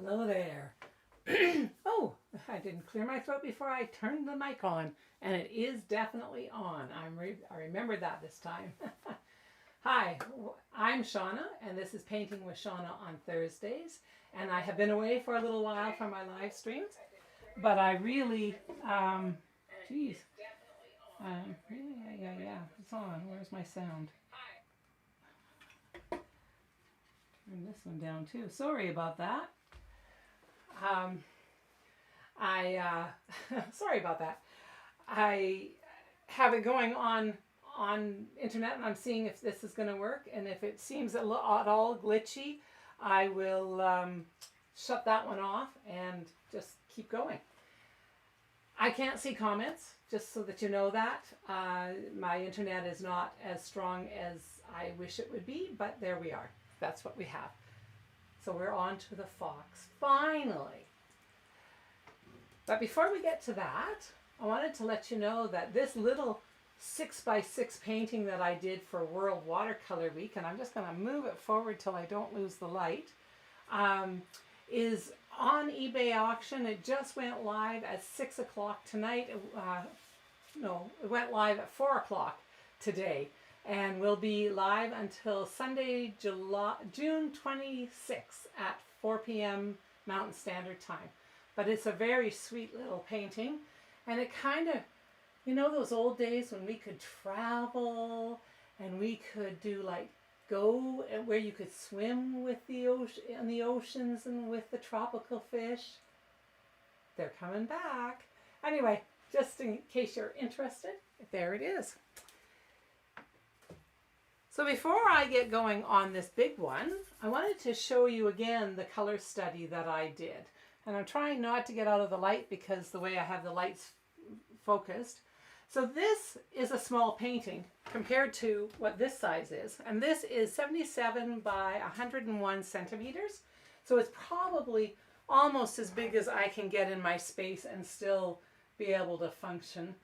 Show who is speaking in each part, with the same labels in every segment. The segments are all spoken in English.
Speaker 1: Hello there. Oh, I didn't clear my throat before I turned the mic on, and it is definitely on. I remembered that this time. Hi, I'm Shawna, and this is Painting with Shawna on Thursdays. And I have been away for a little while from my live streams, but I really, yeah, it's on. Where's my sound? Turn this one down too. Sorry about that. Sorry about that. I have it going on internet, and I'm seeing if this is going to work, and if it seems at all glitchy, I will shut that one off and just keep going. I can't see comments, just so that you know that. My internet is not as strong as I wish it would be, but there we are. That's what we have. So we're on to the fox, finally. But before we get to that, I wanted to let you know that this little 6x6 painting that I did for World Watercolor Week, and I'm just going to move it forward till I don't lose the light, is on eBay auction. It just went live at 6 o'clock tonight. It went live at 4 o'clock today, and will be live until Sunday, June 26th at 4 p.m. Mountain Standard Time. But it's a very sweet little painting, and it kind of, you know, those old days when we could travel and we could do go where you could swim with the ocean, in the oceans, and with the tropical fish. They're coming back. Anyway, just in case you're interested, there it is. So before I get going on this big one, I wanted to show you again the color study that I did. And I'm trying not to get out of the light because the way I have the lights focused. So this is a small painting compared to what this size is. And this is 77 by 101 centimeters. So it's probably almost as big as I can get in my space and still be able to function.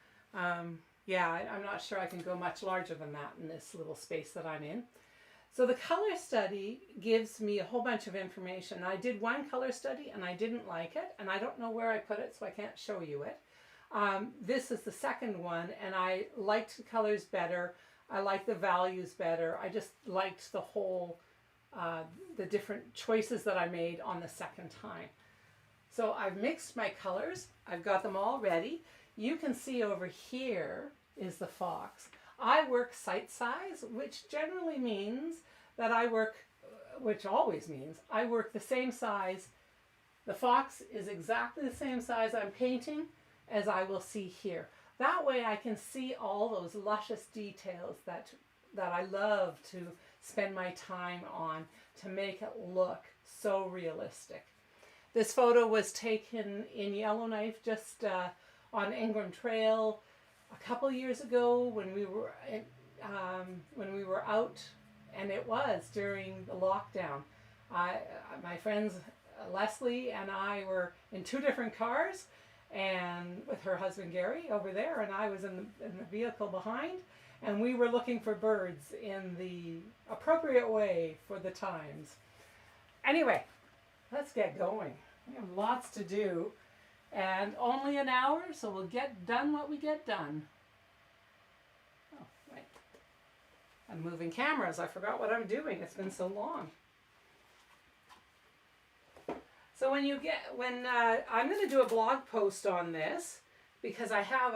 Speaker 1: Yeah, I'm not sure I can go much larger than that in this little space that I'm in. So the color study gives me a whole bunch of information. I did one color study and I didn't like it, and I don't know where I put it, so I can't show you it. This is the second one, and I liked the colors better. I liked the values better. I just liked the whole, the different choices that I made on the second time. So I've mixed my colors. I've got them all ready. You can see over here is the fox. I work site size, which generally means that which always means I work the same size. The fox is exactly the same size I'm painting as I will see here. That way I can see all those luscious details that I love to spend my time on to make it look so realistic. This photo was taken in Yellowknife just on Ingram Trail a couple years ago when we were out, and it was during the lockdown. My friends Leslie and I were in two different cars, and with her husband Gary over there, and I was in the vehicle behind, and we were looking for birds in the appropriate way for the times. Anyway, let's get going. We have lots to do. And only an hour, so we'll get done what we get done. Oh, wait. I'm moving cameras. I forgot what I'm doing. It's been so long. So I'm going to do a blog post on this because I have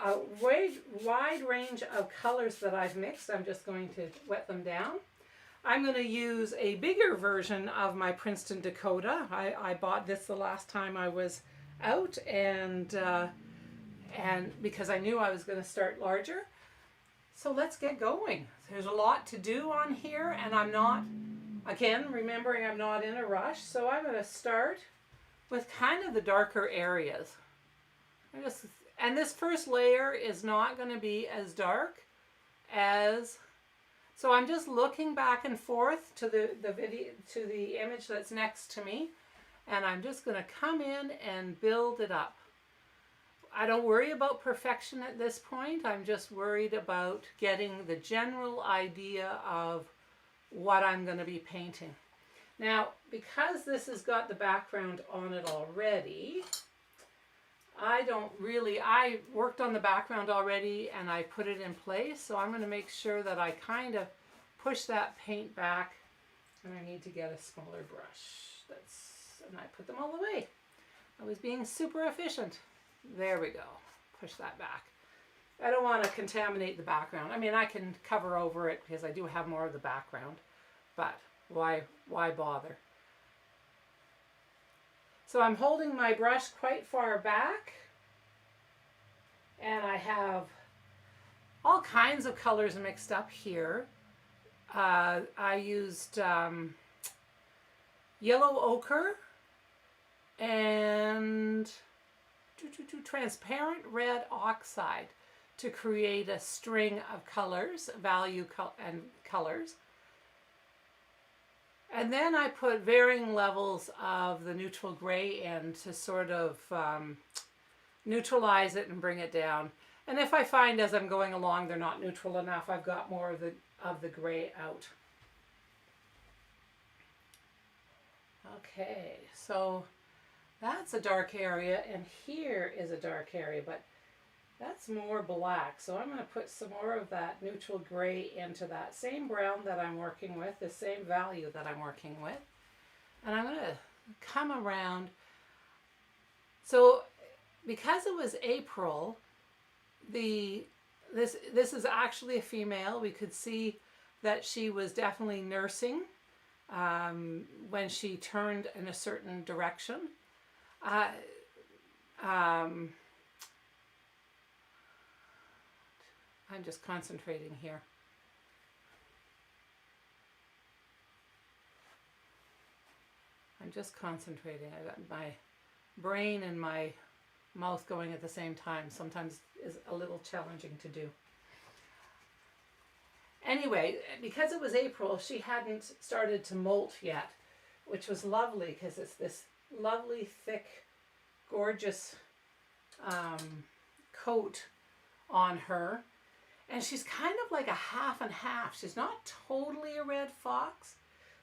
Speaker 1: a wide range of colors that I've mixed. I'm just going to wet them down. I'm going to use a bigger version of my Princeton Dakota. I bought this the last time I was out, and because I knew I was going to start larger. So let's get going. There's a lot to do on here, and I'm not, again, remembering I'm not in a rush, so I'm going to start with kind of the darker areas. And this first layer is not going to be as dark as... So I'm just looking back and forth to the video, to the image that's next to me, and I'm just going to come in and build it up. I don't worry about perfection at this point. I'm just worried about getting the general idea of what I'm going to be painting. Now, because this has got the background on it already, I worked on the background already and I put it in place, so I'm going to make sure that I kind of push that paint back, and I need to get a smaller brush. And I put them all away. I was being super efficient. There we go. Push that back. I don't want to contaminate the background. I mean, I can cover over it because I do have more of the background, but why bother? So I'm holding my brush quite far back, and I have all kinds of colors mixed up here. I used yellow ochre and transparent red oxide to create a string of colors, and colors. And then I put varying levels of the neutral gray in to sort of neutralize it and bring it down. And if I find as I'm going along they're not neutral enough, I've got more of the gray out. Okay, so that's a dark area, and here is a dark area, but that's more black. So I'm going to put some more of that neutral gray into that same brown that I'm working with, the same value that I'm working with. And I'm going to come around. So because it was April, this is actually a female. We could see that she was definitely nursing when she turned in a certain direction. I'm just concentrating here. I'm just concentrating. I got my brain and my mouth going at the same time. Sometimes is a little challenging to do. Anyway, because it was April, she hadn't started to molt yet, which was lovely because it's this lovely, thick, gorgeous coat on her. And she's kind of like a half and half. She's not totally a red fox.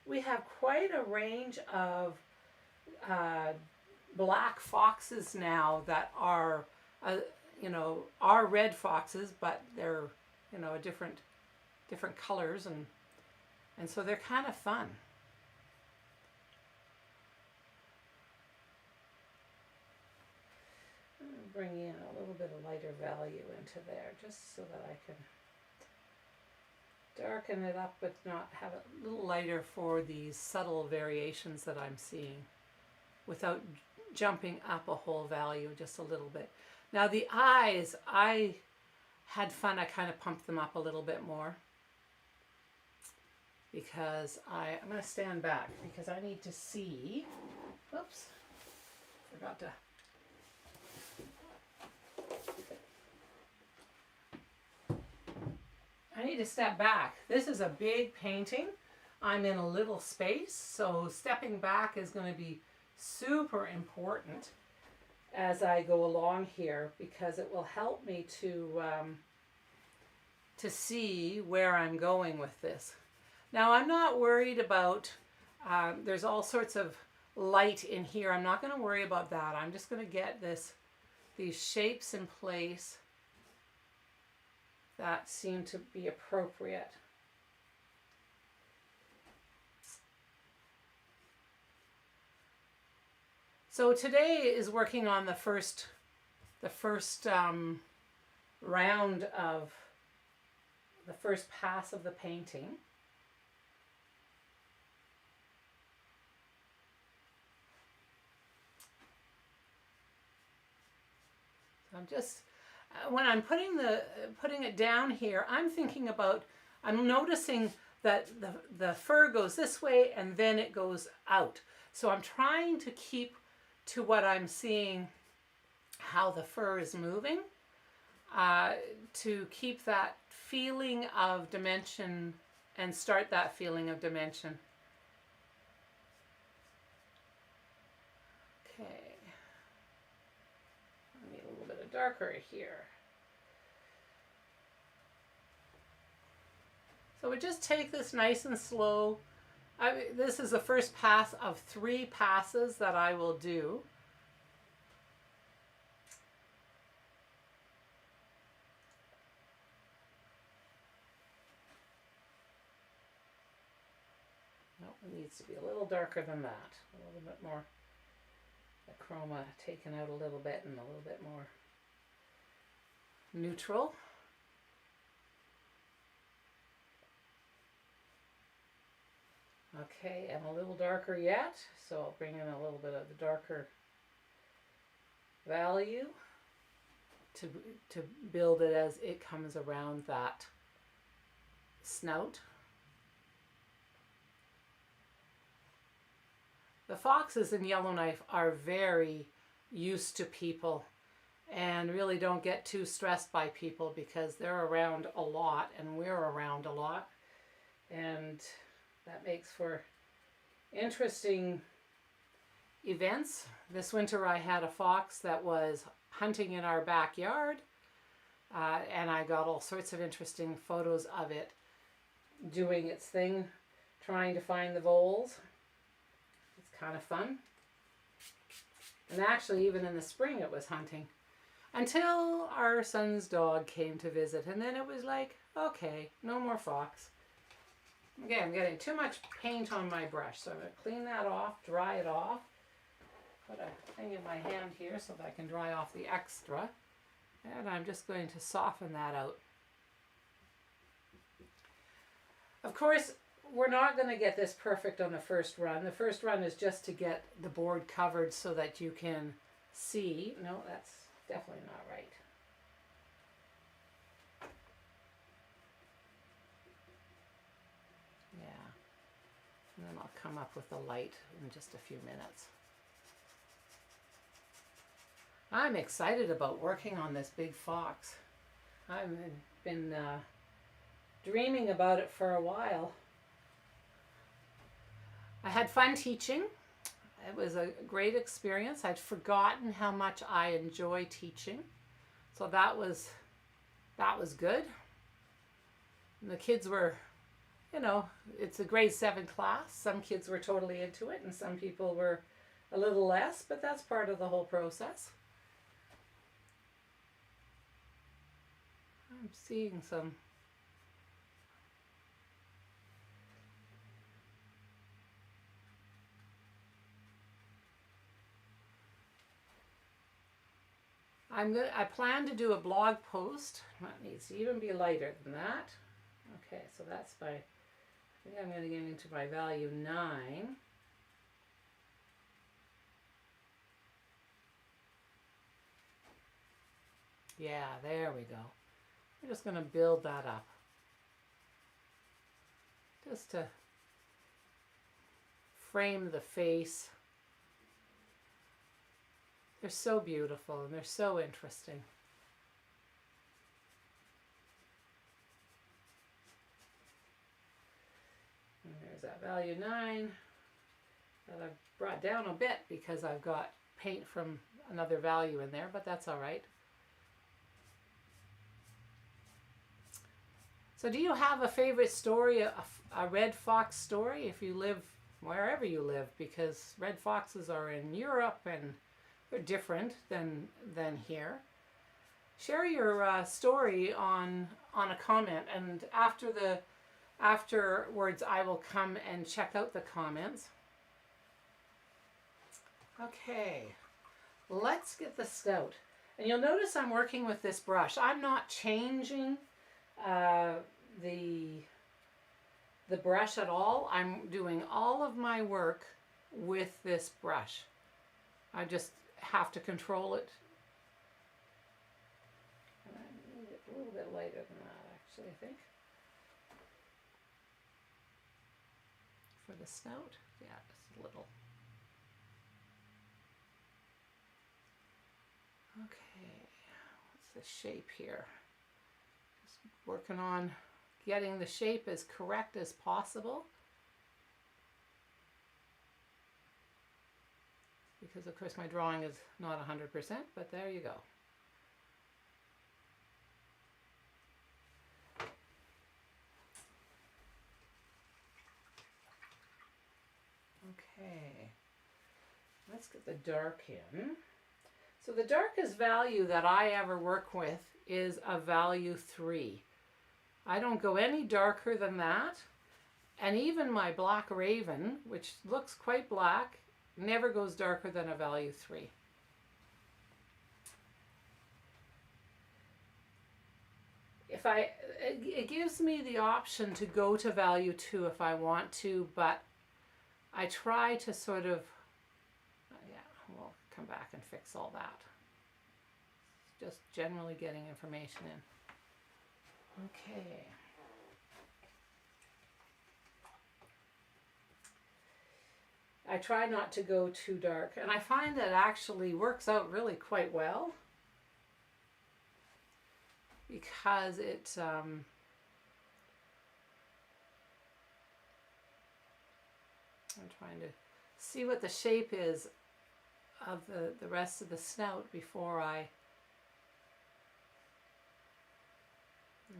Speaker 1: We have quite a range of black foxes now that are, are red foxes, but they're, different colors, and so they're kind of fun. Bring in a little bit of lighter value into there just so that I can darken it up but not have it a little lighter for these subtle variations that I'm seeing without jumping up a whole value just a little bit. Now the eyes, I had fun. I kind of pumped them up a little bit more because I'm going to stand back because I need to see. Whoops, forgot to. I need to step back. This is a big painting. I'm in a little space, so stepping back is going to be super important as I go along here because it will help me to see where I'm going with this. Now I'm not worried about, there's all sorts of light in here. I'm not going to worry about that. I'm just going to get these shapes in place that seem to be appropriate. So today is working on the first round of the first pass of the painting. So I'm just when I'm putting it down here, I'm thinking about, I'm noticing that the fur goes this way and then it goes out. So I'm trying to keep to what I'm seeing, how the fur is moving, to keep that feeling of dimension and start that feeling of dimension. Okay. I need a little bit of darker here. So we just take this nice and slow This is the first pass of 3 passes that I will do. No, it needs to be a little darker than that. A little bit more, the chroma taken out a little bit and a little bit more neutral. Okay, I'm a little darker yet, so I'll bring in a little bit of the darker value to build it as it comes around that snout. The foxes in Yellowknife are very used to people and really don't get too stressed by people because they're around a lot and we're around a lot, and that makes for interesting events. This winter I had a fox that was hunting in our backyard, and I got all sorts of interesting photos of it doing its thing, trying to find the voles. It's kind of fun. And actually, even in the spring it was hunting until our son's dog came to visit, and then it was like, okay, no more fox. Okay, I'm getting too much paint on my brush, so I'm going to clean that off, dry it off. Put a thing in my hand here so that I can dry off the extra. And I'm just going to soften that out. Of course, we're not going to get this perfect on the first run. The first run is just to get the board covered so that you can see. No, that's definitely not right. And then I'll come up with the light in just a few minutes. I'm excited about working on this big fox. I've been dreaming about it for a while. I had fun teaching. It was a great experience. I'd forgotten how much I enjoy teaching. So that was good. And the kids were, you know, it's a grade 7 class. Some kids were totally into it and some people were a little less, but that's part of the whole process. I'm seeing some I plan to do a blog post. That needs to even be lighter than that. Okay, so that's I think I'm going to get into my value 9. Yeah, there we go. We're just going to build that up. Just to frame the face. They're so beautiful and they're so interesting. And there's that value 9 that I've brought down a bit because I've got paint from another value in there, but that's all right. So do you have a favorite story, a red fox story, if you live wherever you live? Because red foxes are in Europe and they're different than here. Share your story on a comment, and afterwards I will come and check out the comments. Okay, let's get the snout. And you'll notice I'm working with this brush. I'm not changing the brush at all. I'm doing all of my work with this brush. I just have to control it. And I need it a little bit lighter than that, actually, I think. For the snout, yeah, just a little. Okay, what's the shape here? Just working on getting the shape as correct as possible. Because of course my drawing is not 100%, but there you go. Okay, let's get the dark in. So the darkest value that I ever work with is a value 3. I don't go any darker than that. And even my Black Raven, which looks quite black, never goes darker than a value 3. It gives me the option to go to value 2 if I want to, but I try to sort of, yeah, we'll come back and fix all that. Just generally getting information in. Okay. I try not to go too dark, and I find that actually works out really quite well because it I'm trying to see what the shape is of the rest of the snout before and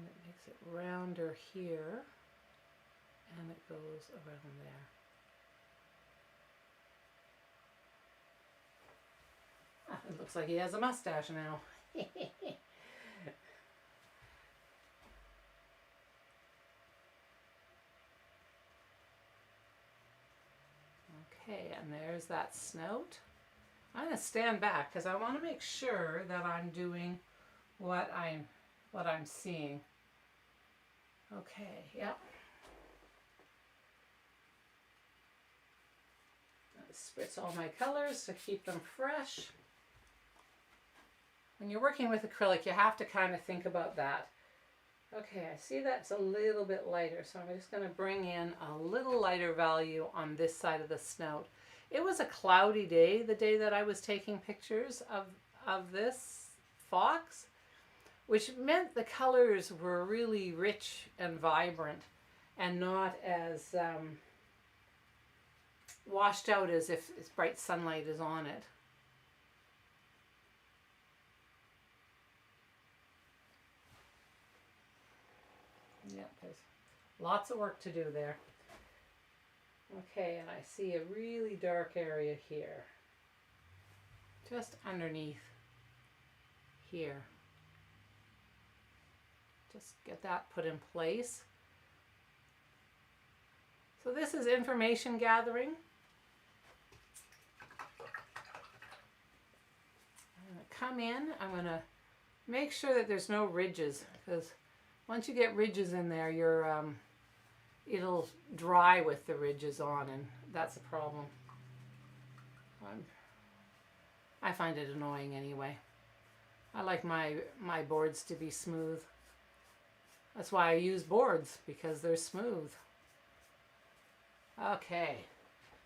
Speaker 1: it makes it rounder here and it goes around there. It looks like he has a mustache now. Okay, and there's that snout. I'm going to stand back because I want to make sure that I'm doing what I'm seeing. Okay, yep. Spritz all my colors to keep them fresh. When you're working with acrylic, you have to kind of think about that. Okay, I see that's a little bit lighter, so I'm just going to bring in a little lighter value on this side of the snout. It was a cloudy day, the day that I was taking pictures of this fox, which meant the colors were really rich and vibrant and not as washed out as if bright sunlight is on it. Yep, there's lots of work to do there. Okay, and I see a really dark area here, just underneath here. Just get that put in place. So this is information gathering. I'm going to come in, I'm going to make sure that there's no ridges, because once you get ridges in there, it'll dry with the ridges on, and that's a problem. I find it annoying anyway. I like my boards to be smooth. That's why I use boards, because they're smooth. Okay.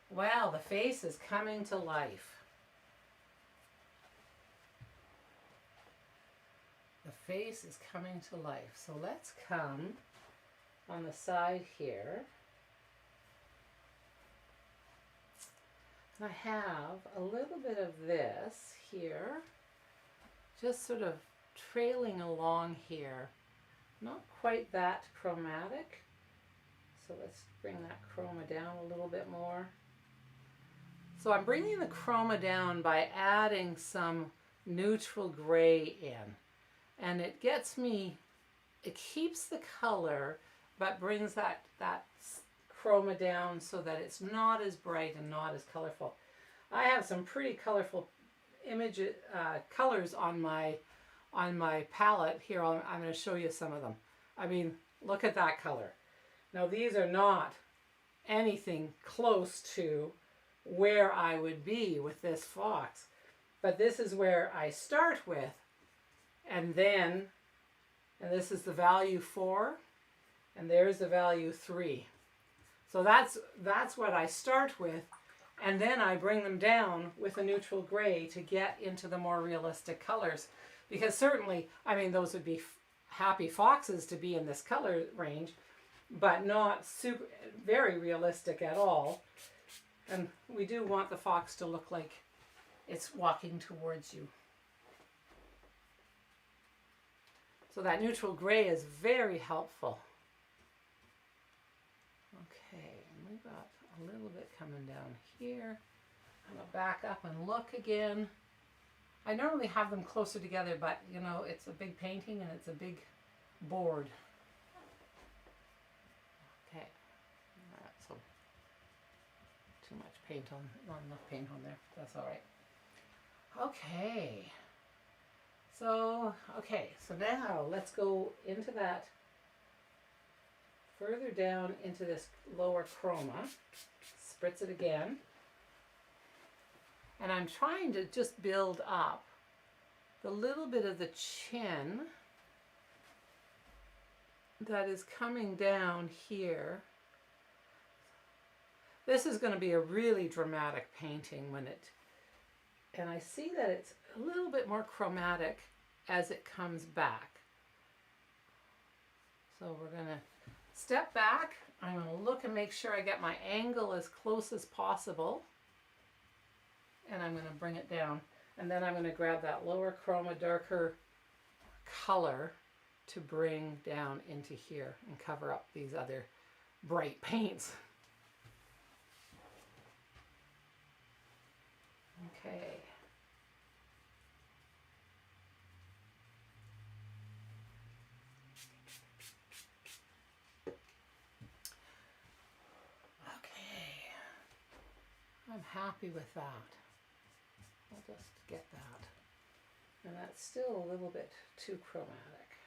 Speaker 1: Well, the face is coming to life. The face is coming to life. So let's come on the side here. I have a little bit of this here, just sort of trailing along here. Not quite that chromatic. So let's bring that chroma down a little bit more. So I'm bringing the chroma down by adding some neutral gray in. And it gets me, it keeps the color, but brings that chroma down so that it's not as bright and not as colorful. I have some pretty colorful colors on my palette. Here, I'm going to show you some of them. I mean, look at that color. Now, these are not anything close to where I would be with this fox, but this is where I start with. And this is the value 4, and there's the value 3. So that's what I start with, and then I bring them down with a neutral gray to get into the more realistic colors. Because certainly, I mean, those would be happy foxes to be in this color range, but not very realistic at all. And we do want the fox to look like it's walking towards you. So that neutral gray is very helpful. Okay, and we've got a little bit coming down here. I'm going to back up and look again. I normally have them closer together, but you know, it's a big painting and it's a big board. Okay, that's so too much paint on, not enough paint on there. That's all right. Okay. So, so now let's go into that, further down into this lower chroma, spritz it again, and I'm trying to just build up the little bit of the chin that is coming down here. This is going to be a really dramatic painting when it, and I see that it's a little bit more chromatic as it comes back. So we're going to step back. I'm going to look and make sure I get my angle as close as possible. And I'm going to bring it down. And then I'm going to grab that lower chroma, darker color to bring down into here and cover up these other bright paints. Okay. I'm happy with that. I'll just get that. And that's still a little bit too chromatic.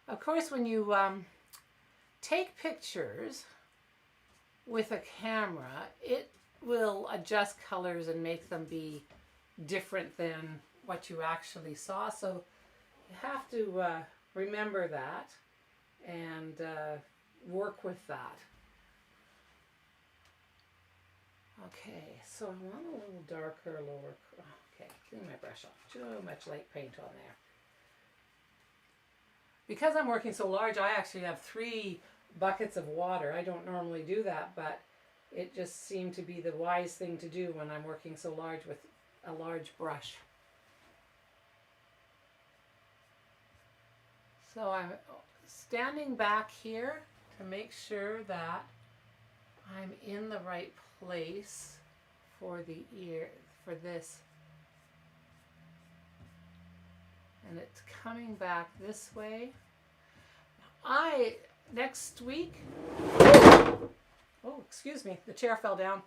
Speaker 1: Of course, when you take pictures with a camera, it will adjust colors and make them be different than what you actually saw. So you have to remember that and work with that. Okay, so I want a little darker lower. Okay, clean my brush off. Too much light paint on there. Because I'm working so large, I actually have 3 buckets of water. I don't normally do that, but it just seemed to be the wise thing to do when I'm working so large with a large brush. So I'm standing back here to make sure that I'm in the right place for the ear, for this. And it's coming back this way. Next week, oh, excuse me, the chair fell down.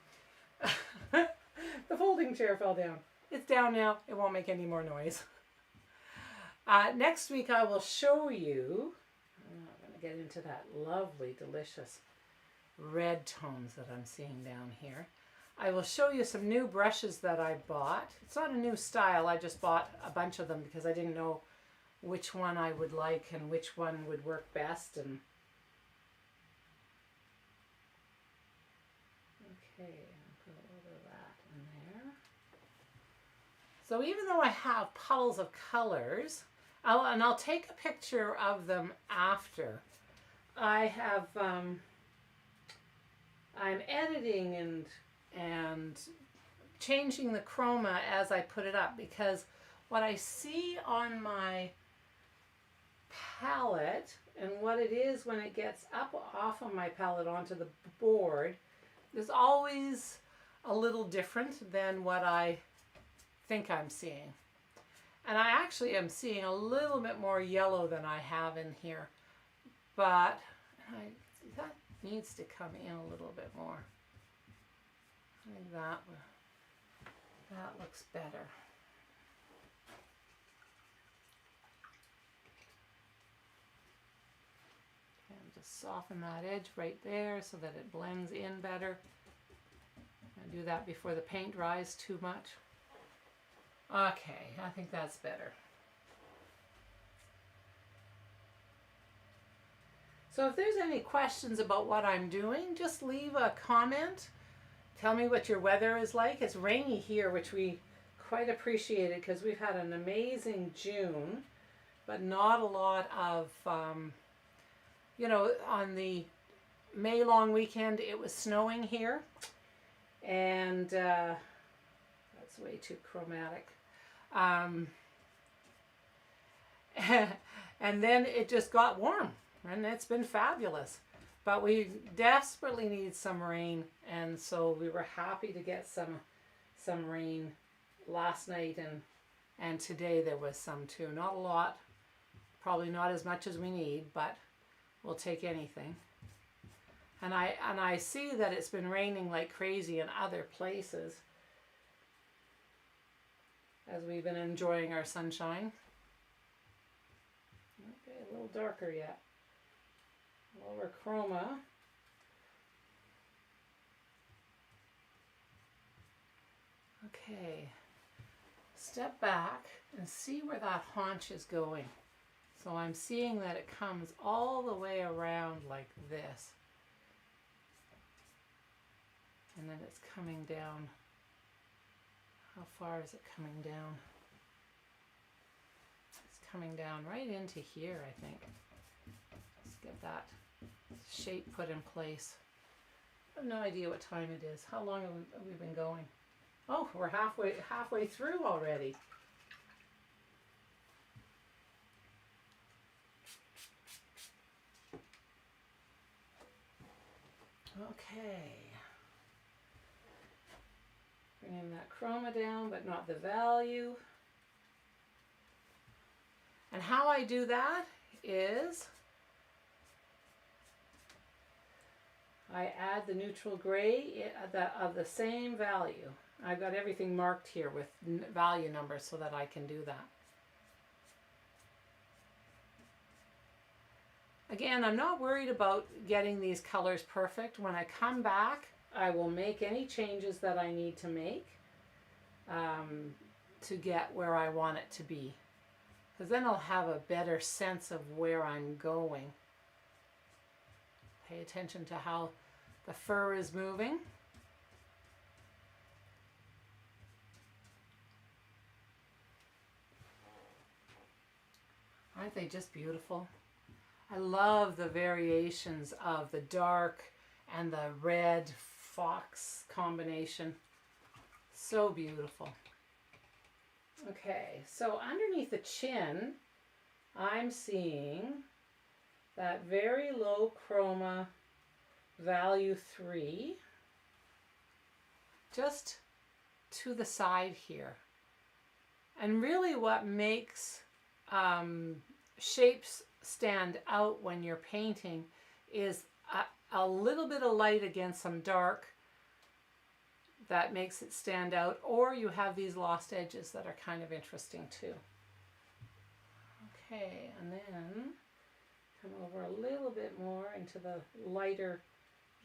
Speaker 1: The folding chair fell down. It's down now, it won't make any more noise. Next week I will show you, I'm going to get into that lovely, delicious red tones that I'm seeing down here. I will show you some new brushes that I bought. It's not a new style, I just bought a bunch of them because I didn't know which one I would like and which one would work best. And okay, I'll put a little bit of that in there. So even though I have puddles of colors, I'll take a picture of them after. I have, I'm editing and changing the chroma as I put it up, because what I see on my palette and what it is when it gets up off of my palette onto the board is always a little different than what I think I'm seeing. And I actually am seeing a little bit more yellow than I have in here, but that needs to come in a little bit more. I think that looks better. And just soften that edge right there so that it blends in better. I do that before the paint dries too much. Okay, I think that's better. So if there's any questions about what I'm doing, just leave a comment. Tell me what your weather is like. It's rainy here, which we quite appreciated because we've had an amazing June, but not a lot of, you know, on the May long weekend it was snowing here, and that's way too chromatic. And then it just got warm. and it's been fabulous. But we desperately need some rain, and so we were happy to get some rain last night, and today there was some too. Not a lot, probably not as much as we need, but we'll take anything. And I see that it's been raining like crazy in other places as we've been enjoying our sunshine. Okay, a little darker yet. Lower chroma. Okay, step back and see where that haunch is going. So I'm seeing that it comes all the way around like this. And then it's coming down. How far is it coming down? It's coming down right into here, I think. Let's get that shape put in place. I have no idea what time it is. How long have we been going? Oh, we're halfway through already. Okay. Bringing that chroma down, but not the value. And how I do that is I add the neutral gray of the same value. I've got everything marked here with value numbers so that I can do that. Again, I'm not worried about getting these colors perfect. When I come back, I will make any changes that I need to make to get where I want it to be. Because then I'll have a better sense of where I'm going. Pay attention to how the fur is moving. Aren't they just beautiful? I love the variations of the dark and the red fox combination. So beautiful. Okay, so underneath the chin, I'm seeing that very low chroma value 3 just to the side here. And really what makes shapes stand out when you're painting is a little bit of light against some dark that makes it stand out, or you have these lost edges that are kind of interesting too. Okay, and then come over a little bit more into the lighter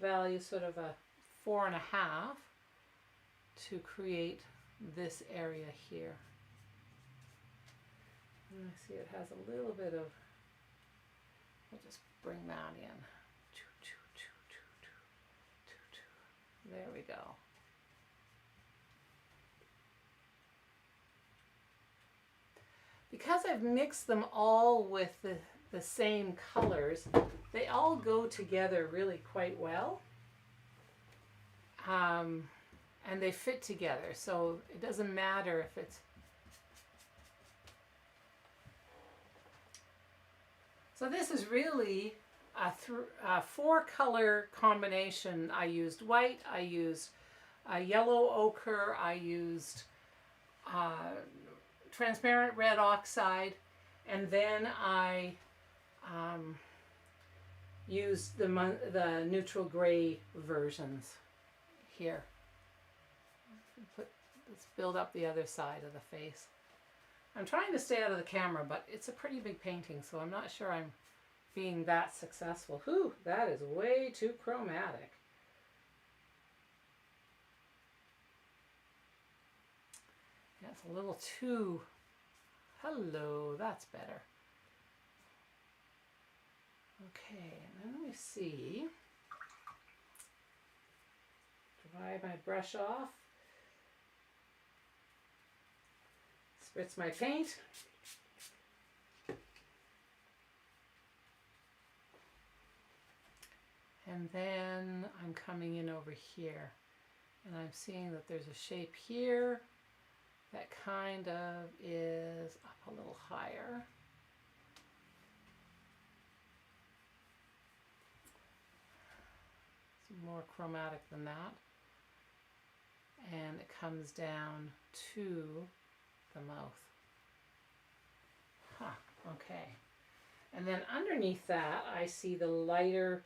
Speaker 1: value, sort of a 4.5, to create this area here. And I see it has a little bit of, we'll just bring that in. There we go. Because I've mixed them all with the same colors, they all go together really quite well. And they fit together, so it doesn't matter if it's... So this is really a 4-color combination. I used white, I used yellow ochre, I used transparent red oxide, and then I used the neutral gray versions here. Let's build up the other side of the face. I'm trying to stay out of the camera, but it's a pretty big painting, so I'm not sure I'm being that successful. Whew, that is way too chromatic. That's a little too... Hello, that's better. Okay, and then we see... Dry my brush off. Spritz my paint. And then I'm coming in over here. And I'm seeing that there's a shape here that kind of is up a little higher. more chromatic than that. And it comes down to the mouth. Okay. And then underneath that, I see the lighter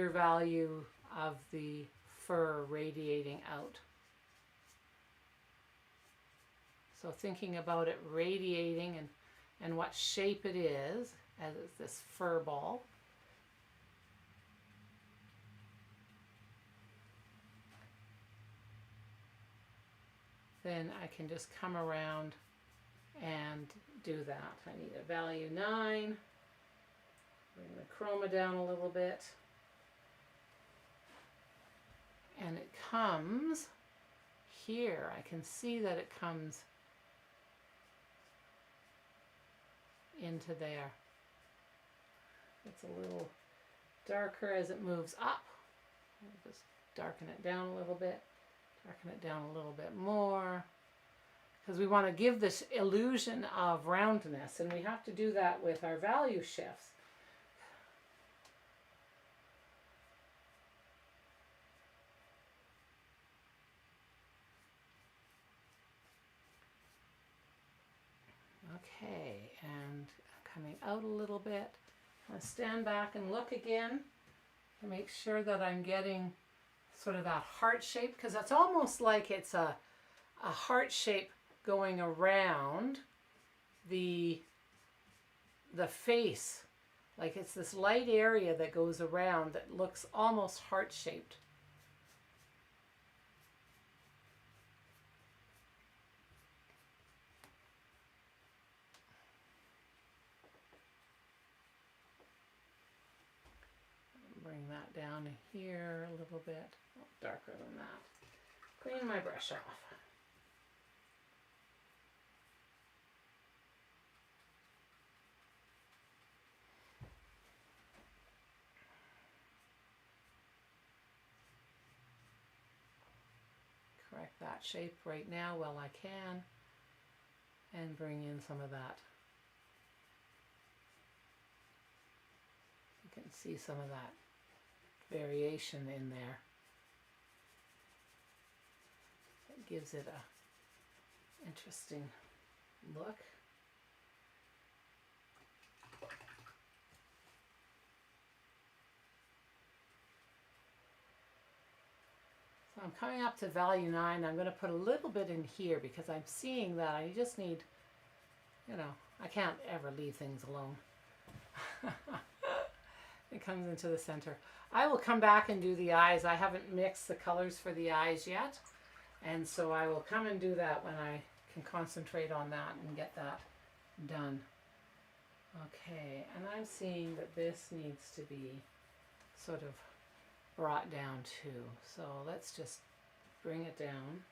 Speaker 1: value of the fur radiating out. So thinking about it radiating and what shape it is, as it's this fur ball. Then I can just come around and do that. I need a value 9. Bring the chroma down a little bit. And it comes here. I can see that it comes into there. It's a little darker as it moves up. I'll just darken it down a little bit. Darken it down a little bit more. Because we want to give this illusion of roundness, and we have to do that with our value shifts. Okay, and coming out a little bit. I'm going to stand back and look again to make sure that I'm getting sort of that heart shape, because it's almost like it's a heart shape going around the face. Like it's this light area that goes around that looks almost heart-shaped. Bring that down here a little bit. Oh, darker than that. Clean my brush off. Correct that shape right now while I can, and bring in some of that. You can see some of that variation in there. It gives it a interesting look. So I'm coming up to value 9. I'm going to put a little bit in here because I'm seeing that I just need, you know, I can't ever leave things alone. It comes into the center. I will come back and do the eyes. I haven't mixed the colors for the eyes yet, and so I will come and do that when I can concentrate on that and get that done. Okay, and I'm seeing that this needs to be sort of brought down too. So let's just bring it down.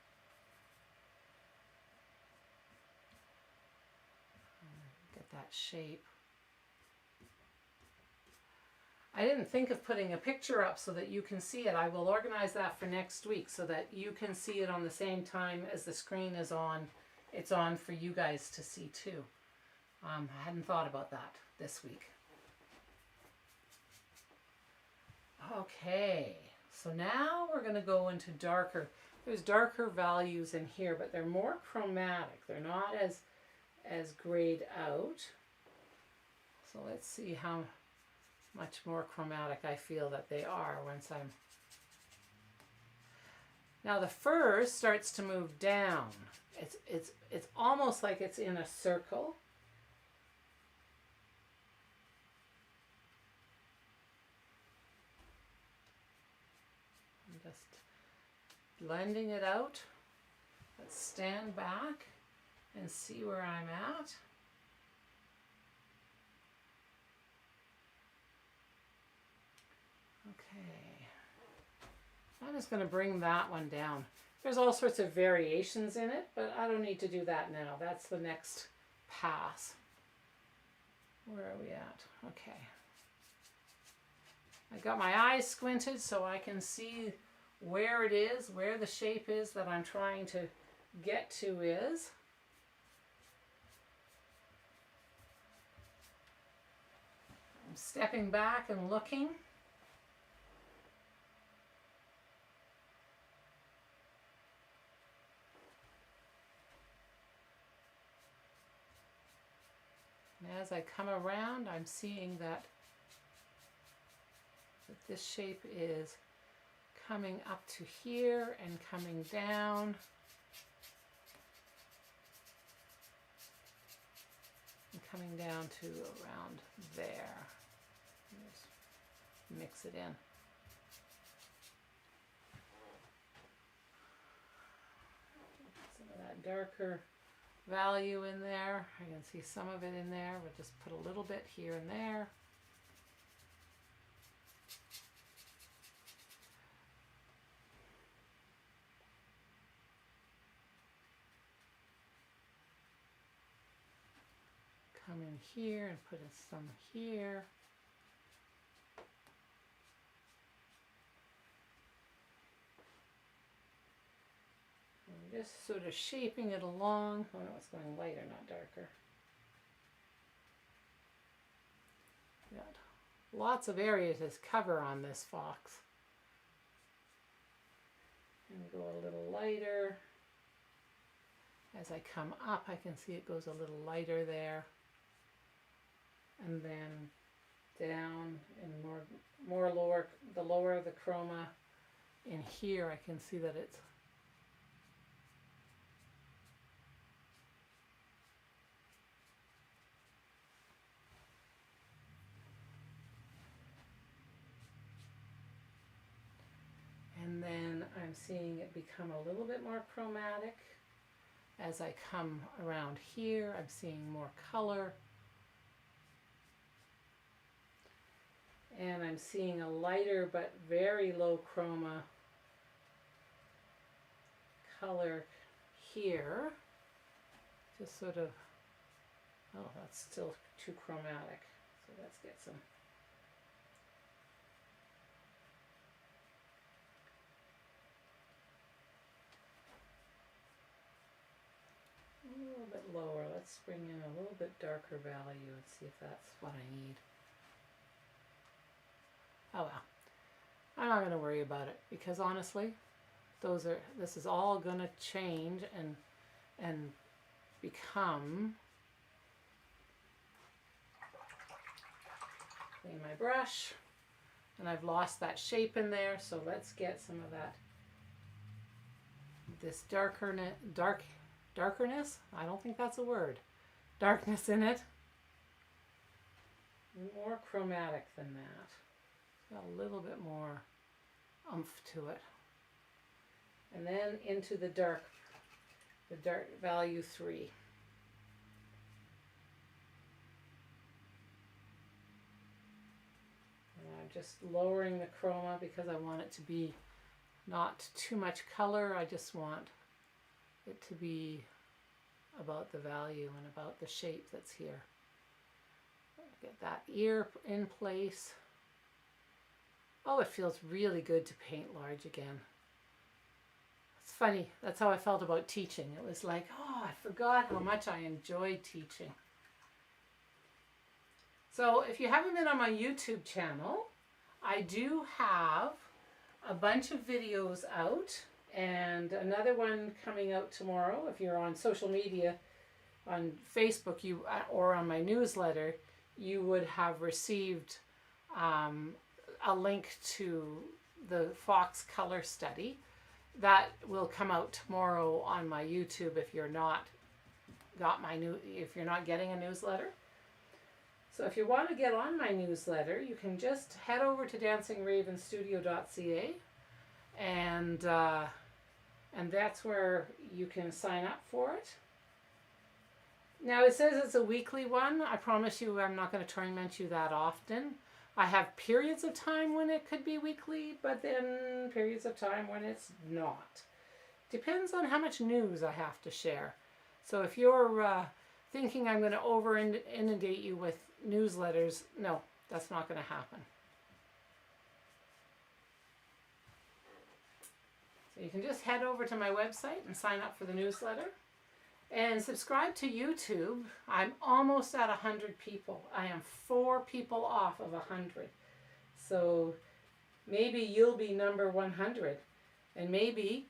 Speaker 1: Get that shape. I didn't think of putting a picture up so that you can see it. I will organize that for next week so that you can see it on the same time as the screen is on. It's on for you guys to see too. I hadn't thought about that this week. Okay, so now we're going to go into darker. There's darker values in here, but they're more chromatic. They're not as grayed out. So let's see how much more chromatic I feel that they are once I'm... Now the fur starts to move down. It's almost like it's in a circle. I'm just blending it out. Let's stand back and see where I'm at. Okay, I'm just going to bring that one down. There's all sorts of variations in it, but I don't need to do that now. That's the next pass. Where are we at? Okay. I got my eyes squinted so I can see where it is, where the shape is that I'm trying to get to is. I'm stepping back and looking. And as I come around, I'm seeing that this shape is coming up to here and coming down. And coming down to around there. Just mix it in. Some of that darker value in there. I can see some of it in there. We'll just put a little bit here and there. Come in here and put in some here. And just sort of shaping it along. Oh no, it's going lighter, not darker. Got lots of area to cover on this fox. And go a little lighter. As I come up, I can see it goes a little lighter there. And then down and more lower, the lower the chroma in here, I can see that it's and then I'm seeing it become a little bit more chromatic. As I come around here, I'm seeing more color. And I'm seeing a lighter but very low chroma color here. Just sort of, oh, that's still too chromatic. So let's get some. A little bit lower. Let's bring in a little bit darker value and see if that's what I need. Oh well, I'm not going to worry about it because honestly, this is all going to change and become. Clean my brush, and I've lost that shape in there. So let's get some of that. This darkerness. I don't think that's a word. Darkness in it. More chromatic than that. Got a little bit more oomph to it. And then into the dark value 3. And I'm just lowering the chroma because I want it to be not too much color. I just want it to be about the value and about the shape that's here. Get that ear in place. Oh, it feels really good to paint large again. It's funny, that's how I felt about teaching. It was like, oh, I forgot how much I enjoyed teaching. So if you haven't been on my YouTube channel, I do have a bunch of videos out and another one coming out tomorrow. If you're on social media, on Facebook or on my newsletter, you would have received a link to the Fox color study that will come out tomorrow on my YouTube if you're not getting a newsletter. So if you want to get on my newsletter, you can just head over to dancingravenstudio.ca and that's where you can sign up for it. Now it says it's a weekly one. I promise you I'm not going to torment you that often. I have periods of time when it could be weekly, but then periods of time when it's not. Depends on how much news I have to share. So if you're thinking I'm going to inundate you with newsletters, no, that's not going to happen. So you can just head over to my website and sign up for the newsletter. And subscribe to YouTube. I'm almost at 100 people. I am 4 people off of 100. So maybe you'll be number 100. And maybe,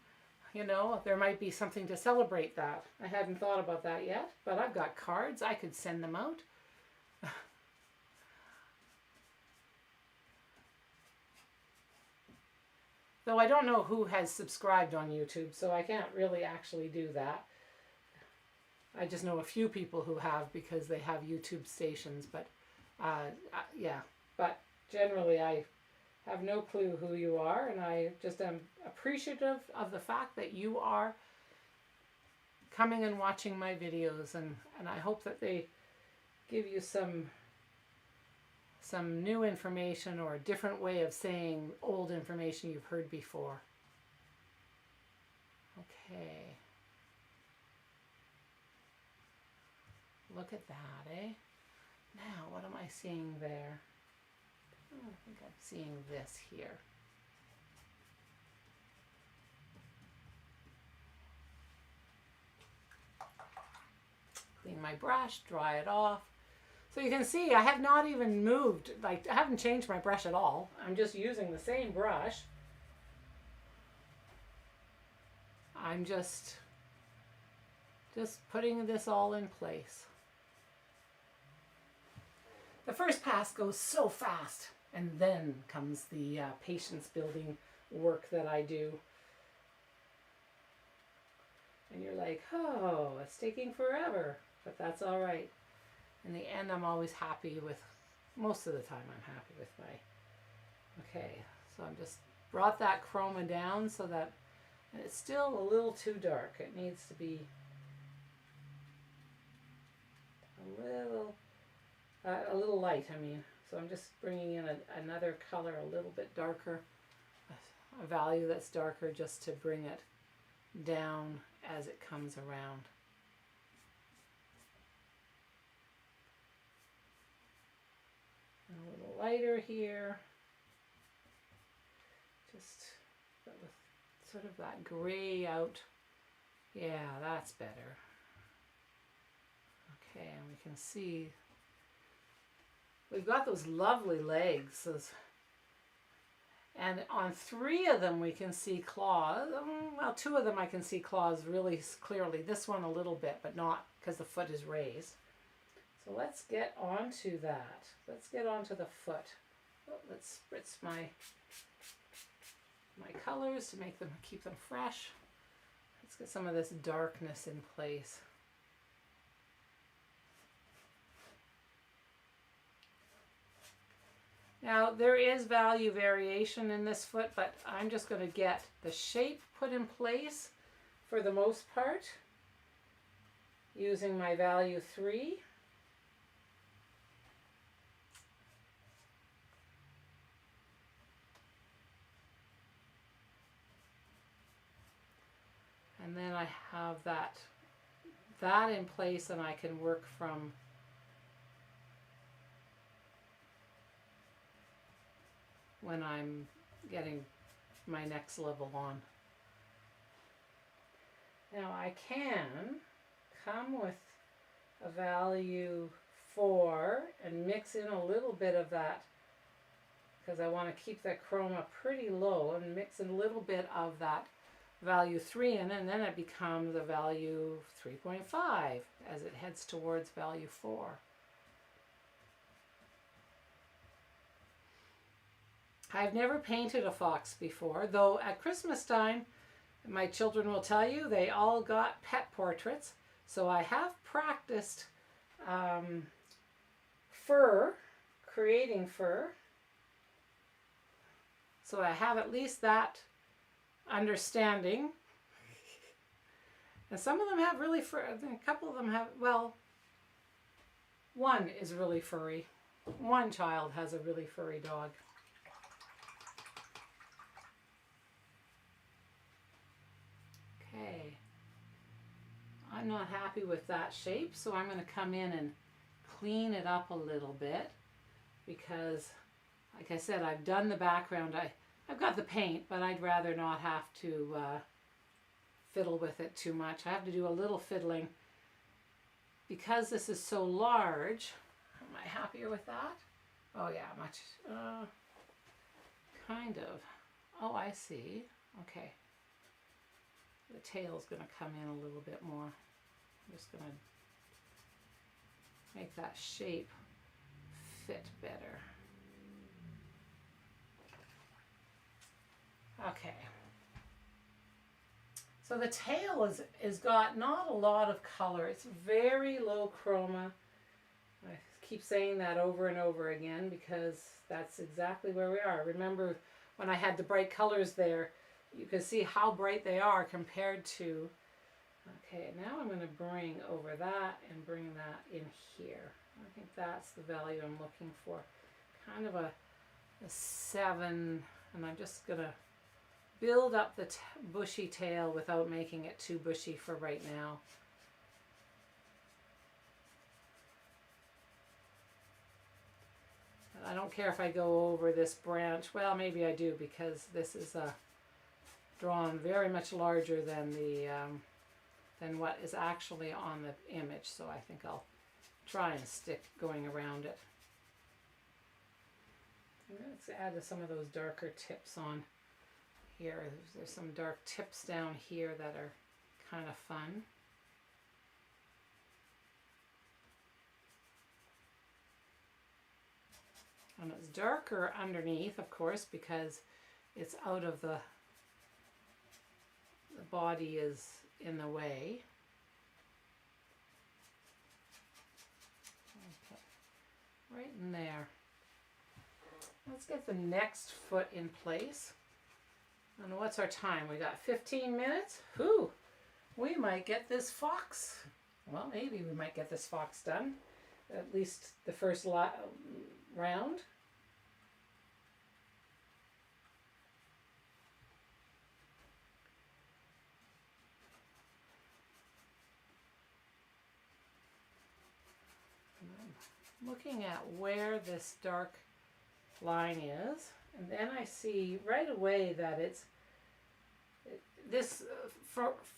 Speaker 1: there might be something to celebrate that. I hadn't thought about that yet, but I've got cards. I could send them out. Though I don't know who has subscribed on YouTube, so I can't really actually do that. I just know a few people who have because they have YouTube stations, but yeah. But generally I have no clue who you are, and I just am appreciative of the fact that you are coming and watching my videos, and I hope that they give you some new information or a different way of saying old information you've heard before. Okay. Look at that, eh? Now, what am I seeing there? Oh, I think I'm seeing this here. Clean my brush, dry it off. So you can see I have not even moved, like I haven't changed my brush at all. I'm just using the same brush. I'm just putting this all in place. The first pass goes so fast, and then comes the patience building work that I do. And you're like, oh, it's taking forever, but that's all right. In the end, I'm always happy with, most of the time I'm happy with my, okay, so I'm just brought that chroma down so that, and it's still a little too dark. It needs to be a little light, I mean. So I'm just bringing in another color a little bit darker, a value that's darker, just to bring it down as it comes around. And a little lighter here, just with sort of that gray out. Yeah, that's better. Okay, and we can see we've got those lovely legs. And on 3 of them we can see claws. Well, 2 of them I can see claws really clearly. This one a little bit, but not because the foot is raised. So let's get onto that. Let's get onto the foot. Oh, let's spritz my colors to make them, keep them fresh. Let's get some of this darkness in place. Now there is value variation in this foot, but I'm just going to get the shape put in place for the most part using my value 3. And then I have that in place, and I can work from when I'm getting my next level on. Now I can come with a value 4 and mix in a little bit of that, because I want to keep that chroma pretty low, and mix in a little bit of that value 3 in, and then it becomes a value 3.5 as it heads towards value 4. I've never painted a fox before, though at Christmas time, my children will tell you, they all got pet portraits. So I have practiced fur, creating fur. So I have at least that understanding. And some of them have really fur, a couple of them have, well, one is really furry. One child has a really furry dog. Okay, I'm not happy with that shape, so I'm going to come in and clean it up a little bit, because like I said, I've done the background. I've got the paint, but I'd rather not have to fiddle with it too much. I have to do a little fiddling because this is so large. Am I happier with that? Oh yeah, much, kind of. Oh, I see. Okay. The tail's going to come in a little bit more. I'm just going to make that shape fit better. Okay. So the tail is got not a lot of color. It's very low chroma. I keep saying that over and over again because that's exactly where we are. Remember when I had the bright colors there, you can see how bright they are compared to. Okay, now I'm going to bring over that and bring that in here. I think that's the value I'm looking for. Kind of a 7, and I'm just going to build up the bushy tail without making it too bushy for right now. I don't care if I go over this branch. Well, maybe I do because this is drawn very much larger than than what is actually on the image. So I think I'll try and stick going around it. Let's add some of those darker tips on here. There's some dark tips down here that are kind of fun. And it's darker underneath, of course, because it's out of the body is in the way. Okay, right in there. Let's get the next foot in place. And what's our time? We got 15 minutes. Whew, we might get this fox. Well, maybe we might get this fox done. At least the first round. Looking at where this dark line is, and then I see right away that this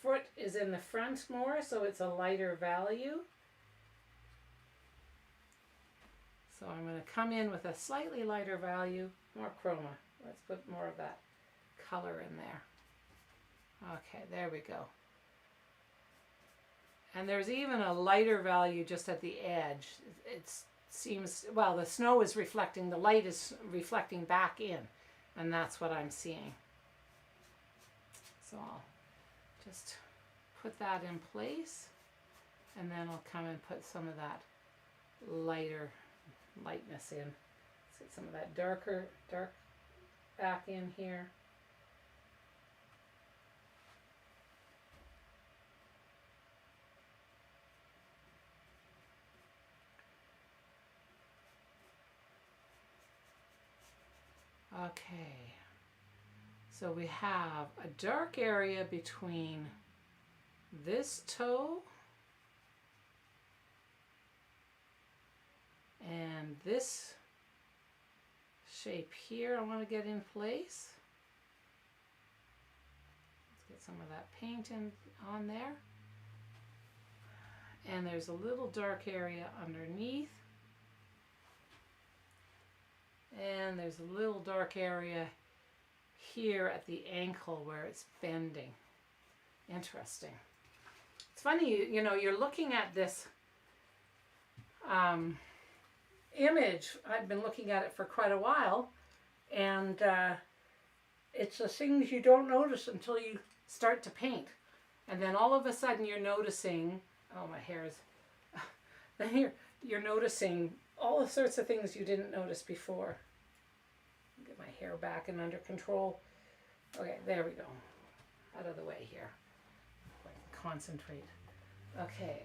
Speaker 1: foot is in the front more, so it's a lighter value. So I'm going to come in with a slightly lighter value, more chroma. Let's put more of that color in there. Okay, there we go. And there's even a lighter value just at the edge. It seems, well, the snow is reflecting, the light is reflecting back in, and that's what I'm seeing. So I'll just put that in place, and then I'll come and put some of that lightness in. Let's get some of that dark back in here. Okay, so we have a dark area between this toe and this shape here I want to get in place. Let's get some of that paint on there. And there's a little dark area underneath. And there's a little dark area here at the ankle where it's bending. Interesting. It's funny, you know, you're looking at this image. I've been looking at it for quite a while, and it's the things you don't notice until you start to paint. And then all of a sudden you're noticing, oh, my hair is, then you're noticing all the sorts of things you didn't notice before. Get my hair back and under control. Okay, there we go. Out of the way here. Concentrate. Okay.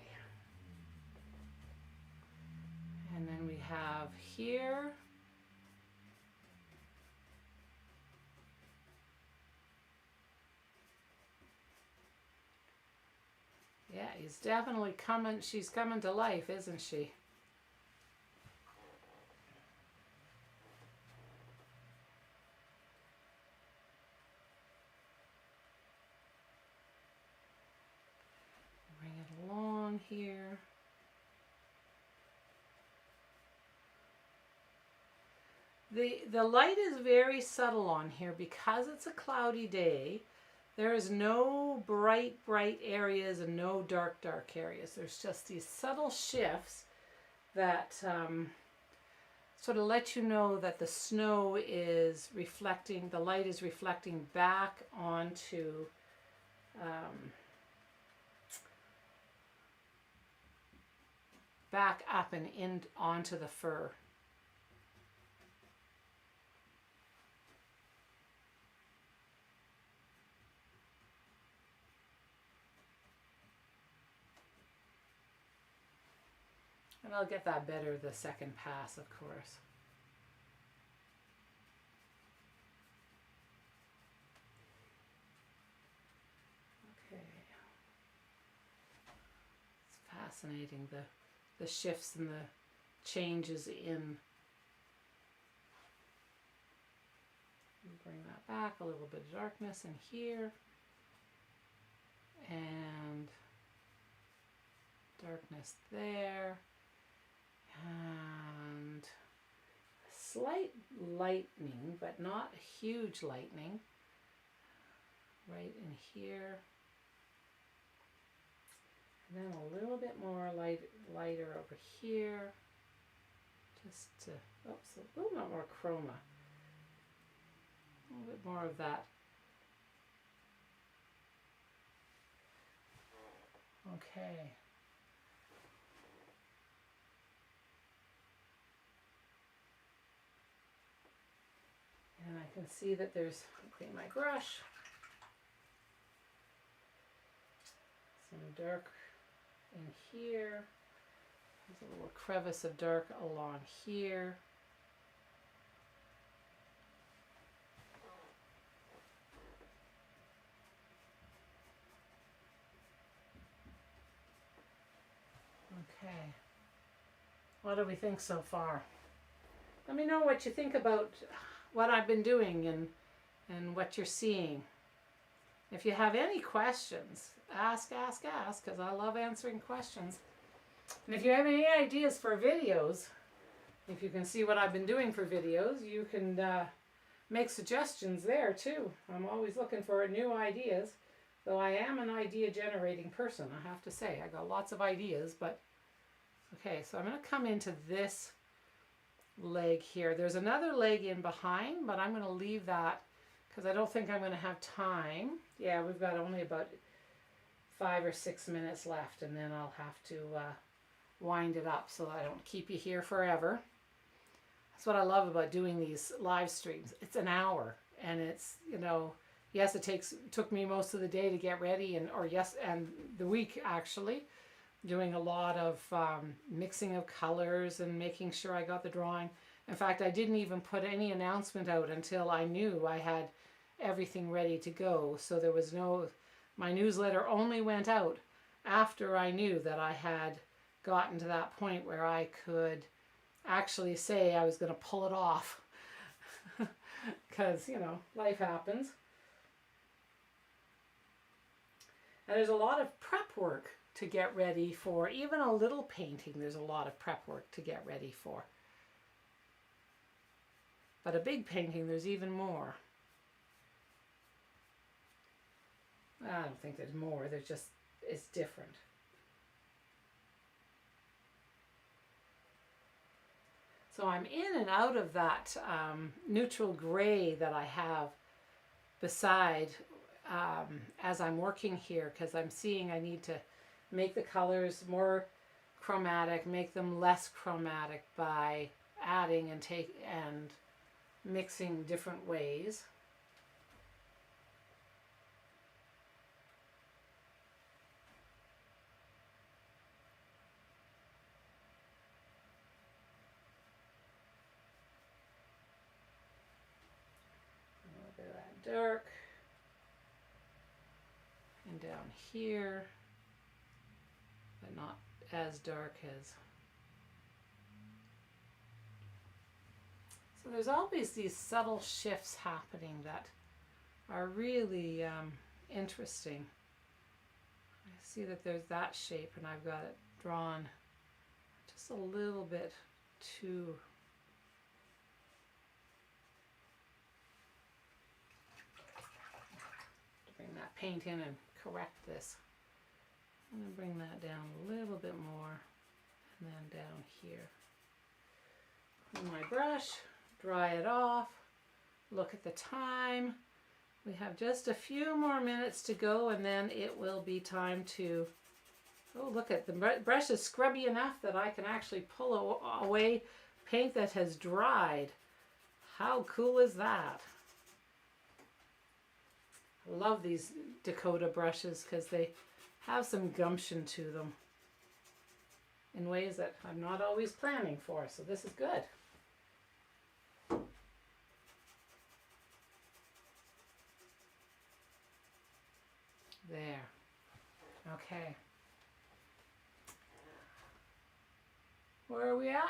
Speaker 1: And then we have here. Yeah, he's definitely coming. She's coming to life, isn't she? Bring it along here. The light is very subtle on here because it's a cloudy day. There is no bright areas and no dark areas. There's just these subtle shifts that sort of let you know that the snow is reflecting, the light is reflecting back onto back up and in onto the fur. And I'll get that better the second pass, of course. Okay. It's fascinating, the shifts and the changes in. Bring that back, a little bit of darkness in here. And darkness there. And slight lightening, but not a huge lightening, right in here. And then a little bit more lighter over here. Just to, oops, a little bit more chroma. A little bit more of that. Okay. And I can see that there's, I'll clean my brush, some dark in here. There's a little crevice of dark along here. Okay. What do we think so far? Let me know what you think about what I've been doing and what you're seeing. If you have any questions, ask, because I love answering questions. And if you have any ideas for videos, if you can see what I've been doing for videos, you can make suggestions there too. I'm always looking for new ideas, though I am an idea generating person, I have to say. I got lots of ideas, but okay, so I'm going to come into this leg here. There's another leg in behind, but I'm going to leave that because I don't think I'm going to have time. Yeah, we've got only about 5 or 6 minutes left, and then I'll have to wind it up so I don't keep you here forever. That's what I love about doing these live streams. It's an hour, and it's, you know, yes, it took me most of the day to get ready, and the week actually, doing a lot of mixing of colors and making sure I got the drawing. In fact, I didn't even put any announcement out until I knew I had everything ready to go. So there was my newsletter only went out after I knew that I had gotten to that point where I could actually say I was going to pull it off. Because, you know, life happens. And there's a lot of prep work to get ready for. Even a little painting, there's a lot of prep work to get ready for. But a big painting, there's even more. I don't think there's more, it's different. So I'm in and out of that neutral gray that I have beside as I'm working here, because I'm seeing I need to make the colors more chromatic, make them less chromatic by adding and mixing different ways. A little bit of that dark. And down here, but not as dark as. So there's always these subtle shifts happening that are really interesting. I see that there's that shape, and I've got it drawn just a little bit too. To bring that paint in and correct this. I'm going to bring that down a little bit more, and then down here. my brush, dry it off, look at the time. We have just a few more minutes to go and then it will be time to, oh look at the brush is scrubby enough that I can actually pull away paint that has dried. How cool is that? I love these Dakota brushes because they have some gumption to them in ways that I'm not always planning for, so this is good. There. Okay. Where are we at?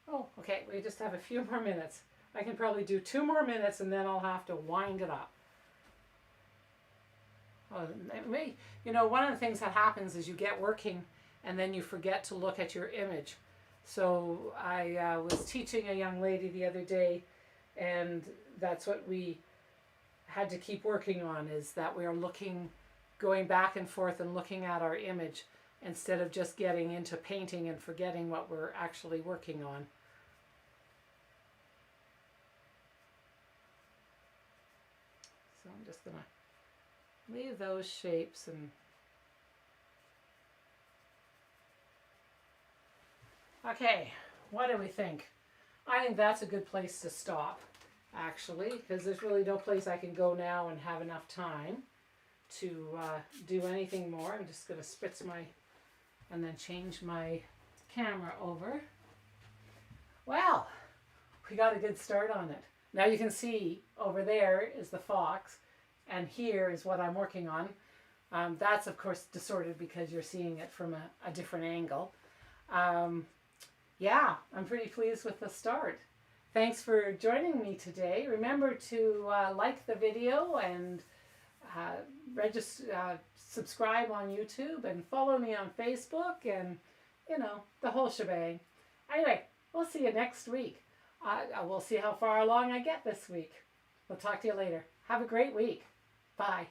Speaker 1: Oh, okay, we just have a few more minutes. I can probably do 2 more minutes and then I'll have to wind it up. Oh, you know, one of the things that happens is you get working and then you forget to look at your image. So I was teaching a young lady the other day, and that's what we had to keep working on, is that we are going back and forth and looking at our image instead of just getting into painting and forgetting what we're actually working on. So I'm just going to leave those shapes and okay, what do we think? I think that's a good place to stop, actually, because there's really no place I can go now and have enough time to do anything more. I'm just going to spritz and then change my camera over. Well, we got a good start on it. Now you can see over there is the fox, and here is what I'm working on. That's of course distorted because you're seeing it from a different angle. Yeah, I'm pretty pleased with the start. Thanks for joining me today. Remember to like the video and subscribe on YouTube and follow me on Facebook and, you know, the whole shebang. Anyway, we'll see you next week. We'll see how far along I get this week. We'll talk to you later. Have a great week. Bye.